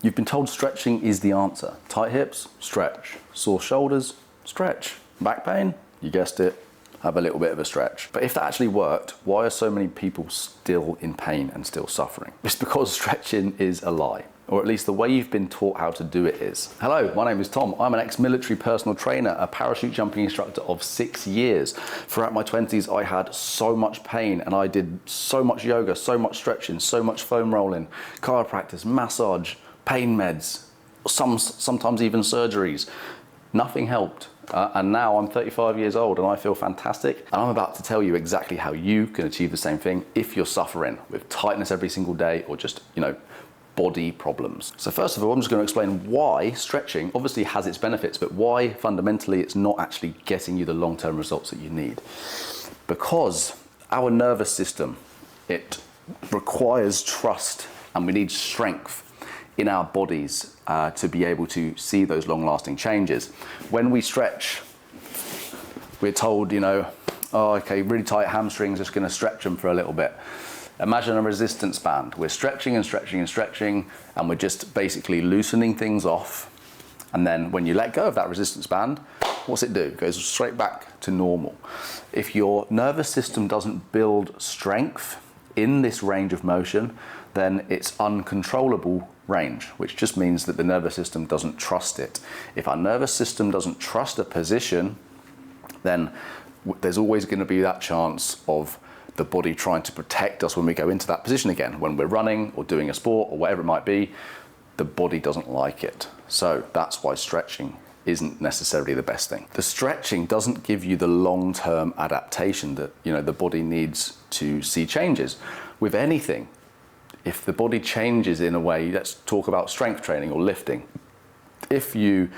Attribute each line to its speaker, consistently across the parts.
Speaker 1: You've been told stretching is the answer. Tight hips, stretch. Sore shoulders, stretch. Back pain, you guessed it, have a little bit of a stretch. But if that actually worked, why are so many people still in pain and still suffering? It's because stretching is a lie. Or at least the way you've been taught how to do it is. Hello, my name is Tom. I'm an ex-military personal trainer, a parachute jumping instructor of 6 years. Throughout my 20s, I had so much pain and I did so much yoga, so much stretching, so much foam rolling, chiropractic, massage, pain meds, sometimes even surgeries. Nothing helped. And now I'm 35 years old and I feel fantastic. And I'm about to tell you exactly how you can achieve the same thing if you're suffering with tightness every single day or just, body problems. So first of all, I'm just going to explain why stretching obviously has its benefits, but why fundamentally it's not actually getting you the long-term results that you need. Because our nervous system, it requires trust and we need strength in our bodies to be able to see those long-lasting changes. When we stretch, we're told, oh, okay, really tight hamstrings, just going to stretch them for a little bit. Imagine a resistance band. We're stretching and stretching and stretching, and we're just basically loosening things off. And then when you let go of that resistance band, what's it do? It goes straight back to normal. If your nervous system doesn't build strength in this range of motion, then it's uncontrollable range, which just means that the nervous system doesn't trust it. If our nervous system doesn't trust a position, then there's always going to be that chance of the body trying to protect us when we go into that position again. When we're running or doing a sport or whatever it might be, the body doesn't like it. So that's why stretching isn't necessarily the best thing. The stretching doesn't give you the long-term adaptation that the body needs to see changes. With anything, if the body changes in a way, let's talk about strength training or lifting. If you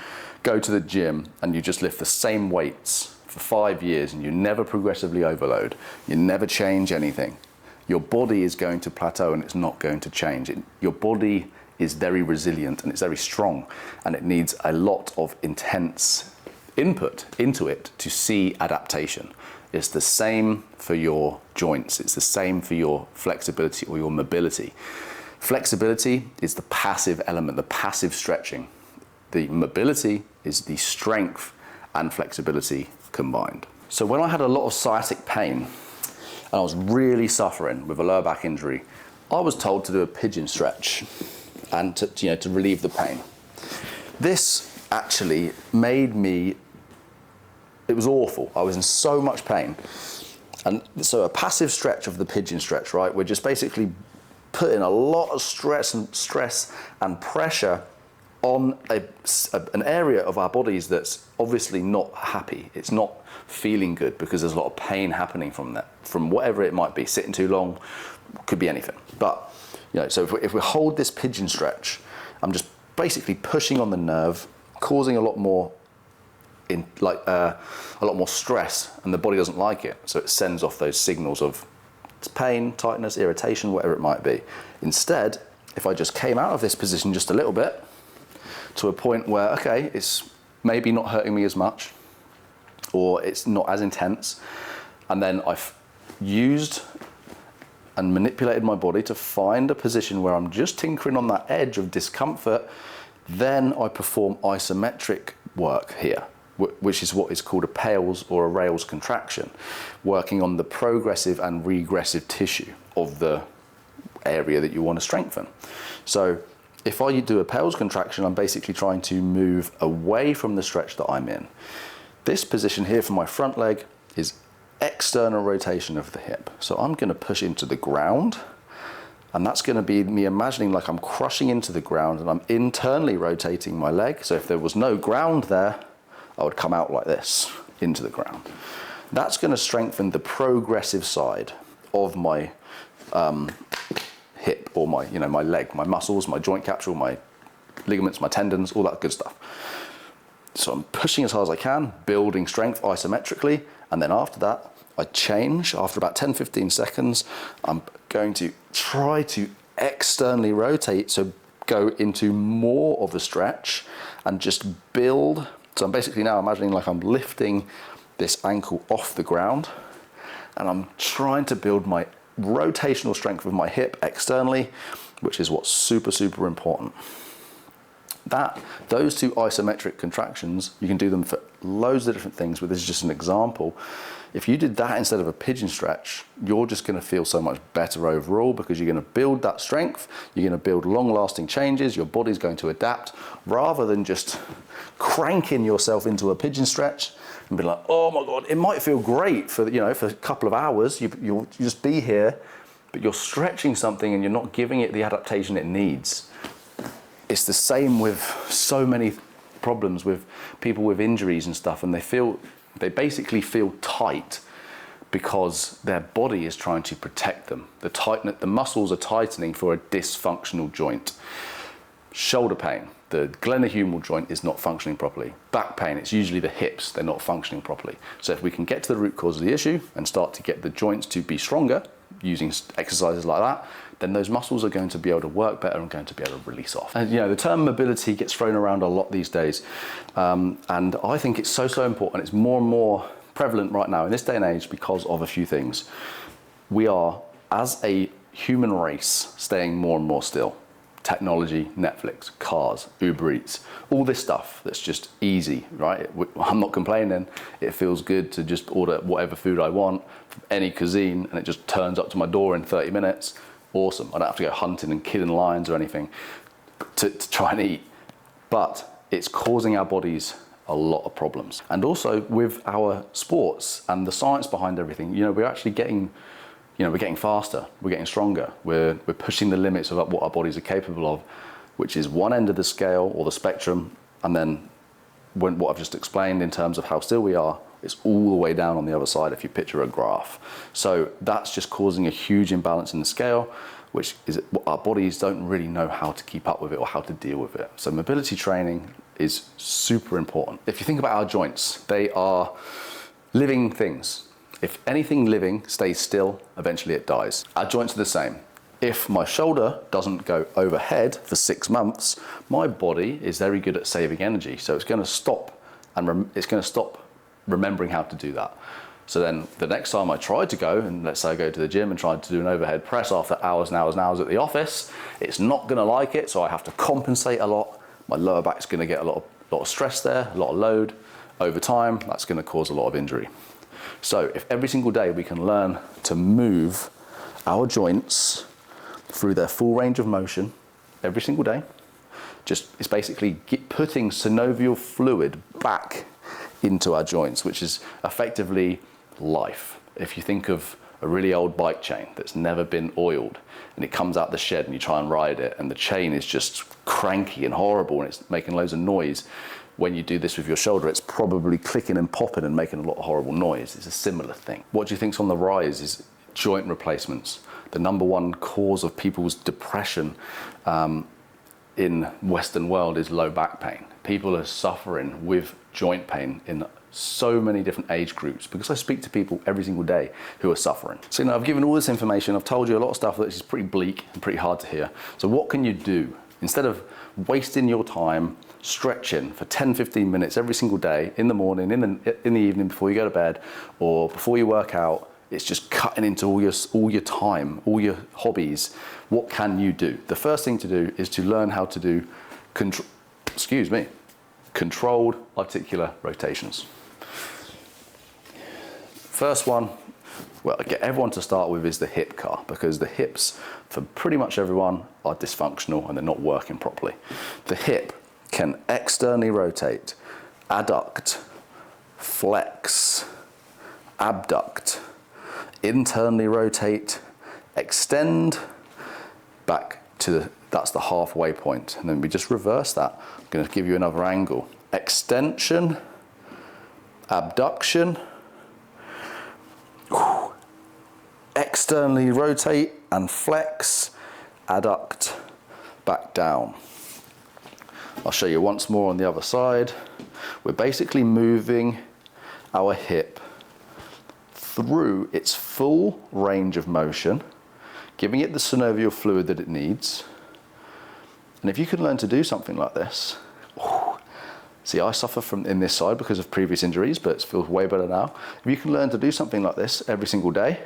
Speaker 1: go to the gym and you just lift the same weights for 5 years and you never progressively overload, you never change anything, your body is going to plateau and it's not going to change. Your body is very resilient and it's very strong, and it needs a lot of intense input into it to see adaptation. It's the same for your joints. It's the same for your flexibility or your mobility. Flexibility is the passive element, the passive stretching. The mobility is the strength and flexibility combined. So when I had a lot of sciatic pain and I was really suffering with a lower back injury, I was told to do a pigeon stretch and to relieve the pain. This actually made me, it was awful. I was in so much pain. And so a passive stretch of the pigeon stretch, right? We're just basically putting a lot of stress and pressure on an area of our bodies that's obviously not happy. It's not feeling good because there's a lot of pain happening from that, from whatever it might be. Sitting too long, could be anything. But so if we hold this pigeon stretch, I'm just basically pushing on the nerve, causing a lot more stress, and the body doesn't like it. So it sends off those signals of pain, tightness, irritation, whatever it might be. Instead, if I just came out of this position just a little bit, to a point where, okay, it's maybe not hurting me as much, or it's not as intense, and then I've used and manipulated my body to find a position where I'm just tinkering on that edge of discomfort, then I perform isometric work here, which is what is called a PALS or a rails contraction, working on the progressive and regressive tissue of the area that you want to strengthen. So if I do a PALS contraction, I'm basically trying to move away from the stretch that I'm in. This position here for my front leg is external rotation of the hip. So I'm going to push into the ground, and that's going to be me imagining like I'm crushing into the ground and I'm internally rotating my leg. So if there was no ground there, I would come out like this into the ground. That's going to strengthen the progressive side of my hip, or my my leg, my muscles, my joint capsule, my ligaments, my tendons, all that good stuff. So I'm pushing as hard as I can, building strength isometrically, and then after that I change. After about 10-15 seconds, I'm going to try to externally rotate, so go into more of a stretch and just build. So I'm basically now imagining like I'm lifting this ankle off the ground, and I'm trying to build my rotational strength of my hip externally, which is what's super, super important. Those two isometric contractions, you can do them for loads of different things, but this is just an example. If you did that instead of a pigeon stretch, you're just going to feel so much better overall, because you're going to build that strength, you're going to build long-lasting changes, your body's going to adapt, rather than just cranking yourself into a pigeon stretch and be like, oh my God, it might feel great for, for a couple of hours, you'll just be here, but you're stretching something and you're not giving it the adaptation it needs. It's the same with so many problems with people with injuries and stuff, and they basically feel tight because their body is trying to protect them. The muscles are tightening for a dysfunctional joint. Shoulder pain, the glenohumeral joint is not functioning properly. Back pain, it's usually the hips, they're not functioning properly. So if we can get to the root cause of the issue and start to get the joints to be stronger using exercises like that, then those muscles are going to be able to work better and going to be able to release off. And the term mobility gets thrown around a lot these days. And I think it's so important. It's more and more prevalent right now in this day and age because of a few things. We are, as a human race, staying more and more still. Technology, Netflix, cars, Uber Eats, all this stuff that's just easy, right? I'm not complaining. It feels good to just order whatever food I want from any cuisine and it just turns up to my door in 30 minutes. Awesome. I don't have to go hunting and killing lions or anything to try and eat. But it's causing our bodies a lot of problems. And also with our sports and the science behind everything, we're actually getting we're getting faster, we're getting stronger, we're pushing the limits of what our bodies are capable of, which is one end of the scale or the spectrum, and then what I've just explained in terms of how still we are, it's all the way down on the other side if you picture a graph. So that's just causing a huge imbalance in the scale, which is our bodies don't really know how to keep up with it or how to deal with it. So mobility training is super important. If you think about our joints, they are living things. If anything living stays still, eventually it dies. Our joints are the same. If my shoulder doesn't go overhead for 6 months, my body is very good at saving energy. So it's going to stop, and it's going to stop remembering how to do that. So then the next time I try to go, and let's say I go to the gym and try to do an overhead press after hours and hours and hours at the office, it's not going to like it, so I have to compensate a lot. My lower back's going to get a lot of stress there, a lot of load. Over time, that's going to cause a lot of injury. So if every single day we can learn to move our joints through their full range of motion every single day, it's basically putting synovial fluid back into our joints, which is effectively life. If you think of a really old bike chain that's never been oiled and it comes out the shed and you try and ride it and the chain is just cranky and horrible and it's making loads of noise, when you do this with your shoulder, it's probably clicking and popping and making a lot of horrible noise. It's a similar thing. What do you think's on the rise is joint replacements. The number one cause of people's depression in Western world is low back pain. People are suffering with joint pain in so many different age groups because I speak to people every single day who are suffering. So I've given all this information, I've told you a lot of stuff that is pretty bleak and pretty hard to hear. So what can you do? Instead of wasting your time stretching for 10-15 minutes every single day, in the morning, in the evening before you go to bed, or before you work out, it's just cutting into all your time, all your hobbies. What can you do? The first thing to do is to learn how to do controlled articular rotations. First one, well, I get everyone to start with is the hip car, because the hips for pretty much everyone are dysfunctional and they're not working properly. The hip can externally rotate, adduct, flex, abduct, internally rotate, extend, back to that's the halfway point. And then we just reverse that. I'm going to give you another angle. Extension, abduction, externally rotate and flex, adduct, back down. I'll show you once more on the other side. We're basically moving our hip through its full range of motion, giving it the synovial fluid that it needs. And if you can learn to do something like this, see, I suffer from in this side because of previous injuries, but it feels way better now. If you can learn to do something like this every single day,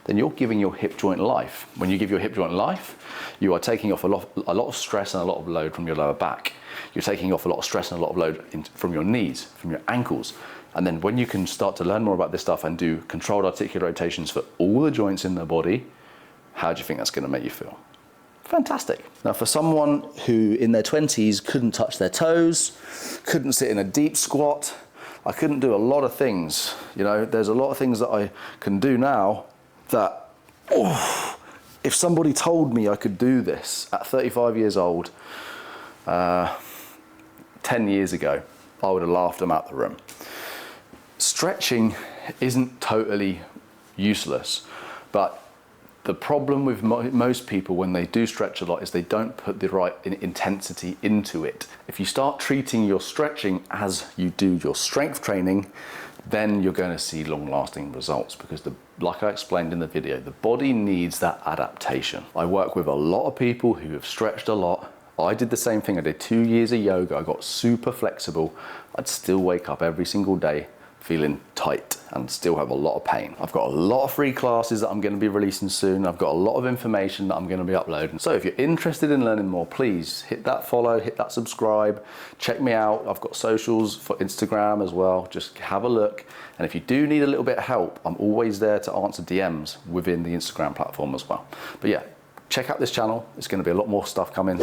Speaker 1: then you're giving your hip joint life. When you give your hip joint life, you are taking off a lot of stress and a lot of load from your lower back. You're taking off a lot of stress and a lot of load from your knees, from your ankles. And then when you can start to learn more about this stuff and do controlled articular rotations for all the joints in the body, how do you think that's going to make you feel? Fantastic. Now for someone who in their 20s couldn't touch their toes, couldn't sit in a deep squat, I couldn't do a lot of things. You know, there's a lot of things that I can do now that, if somebody told me I could do this at 35 years old, 10 years ago, I would have laughed them out the room. Stretching isn't totally useless, but the problem with most people when they do stretch a lot is they don't put the right intensity into it. If you start treating your stretching as you do your strength training, then you're going to see long-lasting results, because like I explained in the video, the body needs that adaptation. I work with a lot of people who have stretched a lot. I did the same thing. I did 2 years of yoga. I got super flexible. I'd still wake up every single day feeling tight and still have a lot of pain. I've got a lot of free classes that I'm going to be releasing soon. I've got a lot of information that I'm going to be uploading. So if you're interested in learning more, please hit that follow, hit that subscribe, check me out. I've got socials for Instagram as well. Just have a look. And if you do need a little bit of help, I'm always there to answer DMs within the Instagram platform as well. But yeah, check out this channel. There's going to be a lot more stuff coming.